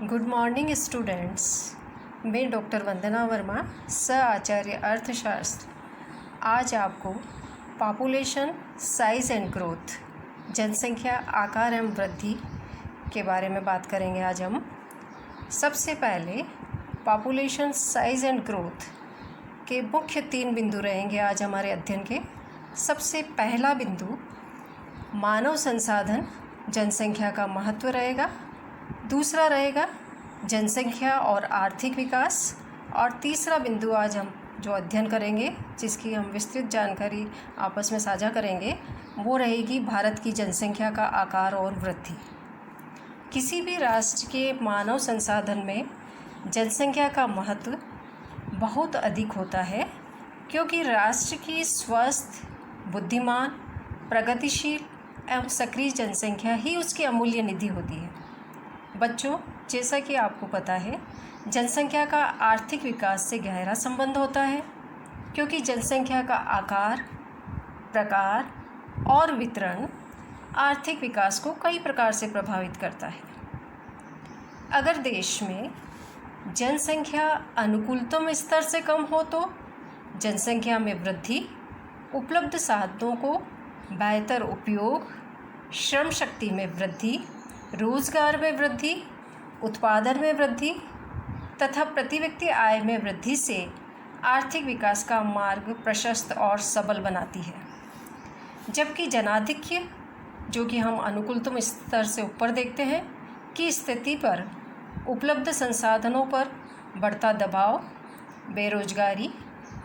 Good morning students. मैं doctor वंदना वर्मा, सह आचार्य अर्थशास्त्र, आज आपको पॉपुलेशन साइज़ एंड ग्रोथ, जनसंख्या आकार एवं वृद्धि के बारे में बात करेंगे। आज हम सबसे पहले पॉपुलेशन साइज़ एंड ग्रोथ के मुख्य 3 बिंदु रहेंगे आज हमारे अध्ययन के। सबसे पहला बिंदु मानव संसाधन जनसंख्या का महत्व रहेगा, दूसरा रहेगा जनसंख्या और आर्थिक विकास, और तीसरा बिंदु आज हम जो अध्ययन करेंगे, जिसकी हम विस्तृत जानकारी आपस में साझा करेंगे, वो रहेगी भारत की जनसंख्या का आकार और वृद्धि। किसी भी राष्ट्र के मानव संसाधन में जनसंख्या का महत्व बहुत अधिक होता है, क्योंकि राष्ट्र की स्वस्थ, बुद्धिमान, प्रगतिशील एवं सक्रिय जनसंख्या ही उसकी अमूल्य निधि होती है। बच्चों, जैसा कि आपको पता है, जनसंख्या का आर्थिक विकास से गहरा संबंध होता है, क्योंकि जनसंख्या का आकार, प्रकार और वितरण आर्थिक विकास को कई प्रकार से प्रभावित करता है। अगर देश में जनसंख्या अनुकूलतम स्तर से कम हो तो जनसंख्या में वृद्धि, उपलब्ध साधनों को बेहतर उपयोग, श्रम शक्ति में वृद्धि, रोजगार में वृद्धि, उत्पादन में वृद्धि तथा प्रति व्यक्ति आय में वृद्धि से आर्थिक विकास का मार्ग प्रशस्त और सबल बनाती है। जबकि जनाधिक्य, जो कि हम अनुकूलतम स्तर से ऊपर देखते हैं, की स्थिति पर उपलब्ध संसाधनों पर बढ़ता दबाव, बेरोजगारी,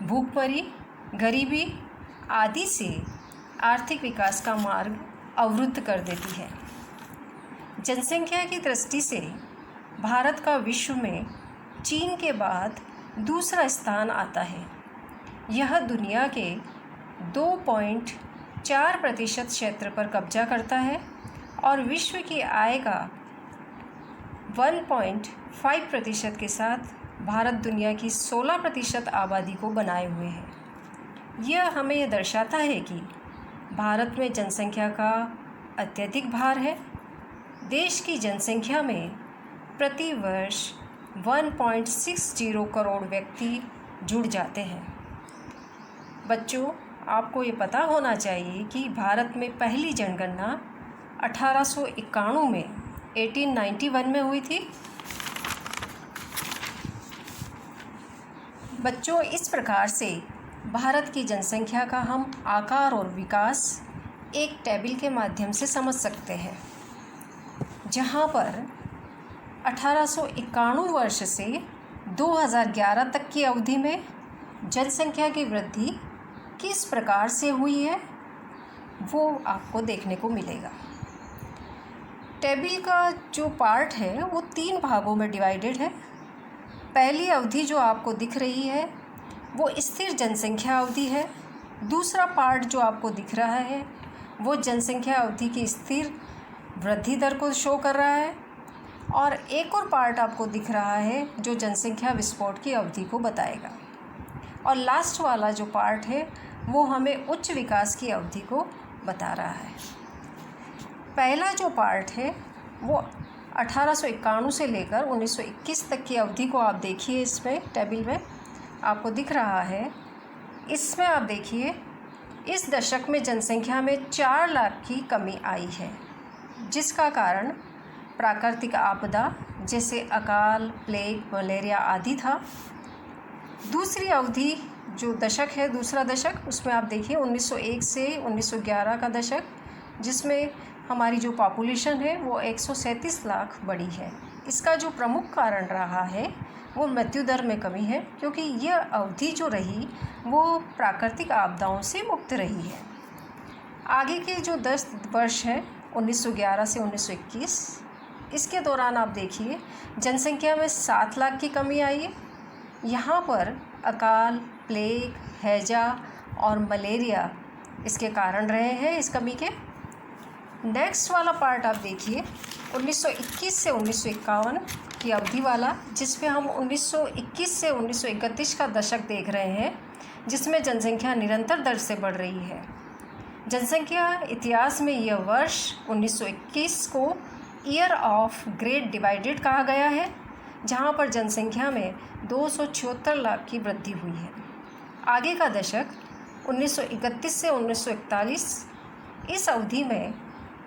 भूखमरी, गरीबी आदि से आर्थिक विकास का मार्ग अवरुद्ध कर देती है। जनसंख्या की दृष्टि से भारत का विश्व में चीन के बाद दूसरा स्थान आता है। यह दुनिया के 2.4% क्षेत्र पर कब्जा करता है और विश्व की आय का 1.5% के साथ भारत दुनिया की 16% आबादी को बनाए हुए है। यह हमें यह दर्शाता है कि भारत में जनसंख्या का अत्यधिक भार है। देश की जनसंख्या में प्रति वर्ष 1.60 करोड़ व्यक्ति जुड़ जाते हैं। बच्चों, आपको ये पता होना चाहिए कि भारत में पहली जनगणना 1891 में 1891 में हुई थी। बच्चों, इस प्रकार से भारत की जनसंख्या का हम आकार और विकास एक टेबल के माध्यम से समझ सकते हैं, जहाँ पर 1891 वर्ष से 2011 तक की अवधि में जनसंख्या की वृद्धि किस प्रकार से हुई है, वो आपको देखने को मिलेगा। टेबल का जो पार्ट है वो 3 भागों में डिवाइडेड है। पहली अवधि जो आपको दिख रही है वो स्थिर जनसंख्या अवधि है। दूसरा पार्ट जो आपको दिख रहा है वो जनसंख्या अवधि की स्थिर वृद्धि दर को शो कर रहा है, और एक और पार्ट आपको दिख रहा है जो जनसंख्या विस्फोट की अवधि को बताएगा, और लास्ट वाला जो पार्ट है वो हमें उच्च विकास की अवधि को बता रहा है। पहला जो पार्ट है वो 1891 से लेकर 1921 तक की अवधि को आप देखिए। इसमें टेबल में आपको दिख रहा है। इसमें आप देखिए, इस दशक में जनसंख्या में 4 लाख की कमी आई है, जिसका कारण प्राकृतिक आपदा जैसे अकाल, प्लेग, मलेरिया आदि था। दूसरी अवधि जो दशक है, दूसरा दशक, उसमें आप देखिए 1901 से 1911 का दशक, जिसमें हमारी जो पॉपुलेशन है वो 137 लाख बढ़ी है। इसका जो प्रमुख कारण रहा है वो मृत्यु दर में कमी है, क्योंकि यह अवधि जो रही वो प्राकृतिक आपदाओं से मुक्त रही है। आगे के जो 10 वर्ष है 1911 से 1921, इसके दौरान आप देखिए जनसंख्या में 7 लाख की कमी आई है। यहाँ पर अकाल, प्लेग, हैजा और मलेरिया इसके कारण रहे हैं इस कमी के। नेक्स्ट वाला पार्ट आप देखिए 1921 से 1951 की अवधि वाला, जिसमें हम 1921 से 1931 का दशक देख रहे हैं, जिसमें जनसंख्या निरंतर दर से बढ़ रही है। जनसंख्या इतिहास में यह वर्ष 1921 को ईयर ऑफ ग्रेट डिवाइडेड कहा गया है, जहाँ पर जनसंख्या में 276 लाख की वृद्धि हुई है। आगे का दशक 1931 से 1941, इस अवधि में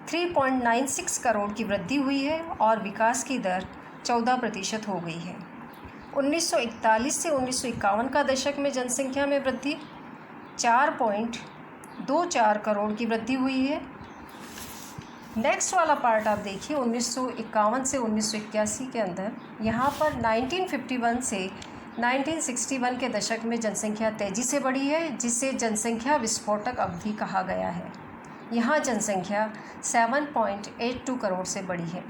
3.96 करोड़ की वृद्धि हुई है और विकास की दर 14% हो गई है। 1941 से 1951 का दशक में जनसंख्या में वृद्धि 4.24 करोड़ की वृद्धि हुई है। नेक्स्ट वाला पार्ट आप देखिए 1951 से 1981 के अंदर, यहाँ पर 1951 से 1961 के दशक में जनसंख्या तेज़ी से बढ़ी है, जिसे जनसंख्या विस्फोटक अवधि कहा गया है। यहाँ जनसंख्या 7.82 करोड़ से बढ़ी है।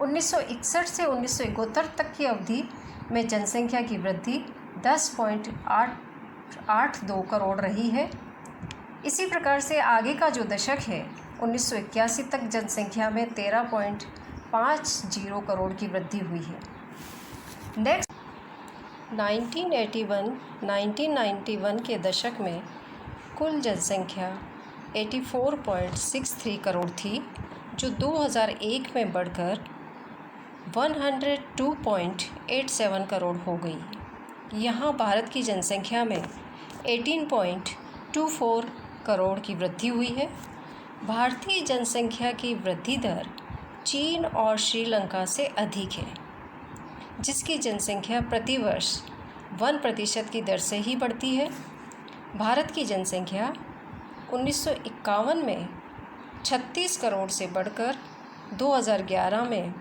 1961 से 1971 तक की अवधि में जनसंख्या की वृद्धि 10.82 करोड़ रही है। इसी प्रकार से आगे का जो दशक है 1981 तक जनसंख्या में 13.50 करोड़ की वृद्धि हुई है। नेक्स्ट 1991 के दशक में कुल जनसंख्या 84.63 करोड़ थी, जो 2001 में बढ़कर 102.87 करोड़ हो गई। यहाँ भारत की जनसंख्या में 18.24 करोड़ की वृद्धि हुई है। भारतीय जनसंख्या की वृद्धि दर चीन और श्रीलंका से अधिक है, जिसकी जनसंख्या प्रतिवर्ष 1% की दर से ही बढ़ती है। भारत की जनसंख्या 1951 में 36 करोड़ से बढ़कर 2011 में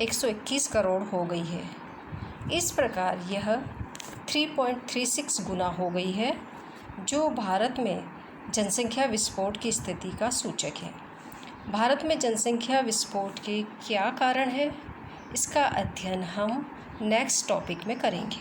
121 करोड़ हो गई है। इस प्रकार यह 3.36 गुना हो गई है, जो भारत में जनसंख्या विस्फोट की स्थिति का सूचक है। भारत में जनसंख्या विस्फोट के क्या कारण है, इसका अध्ययन हम नेक्स्ट टॉपिक में करेंगे।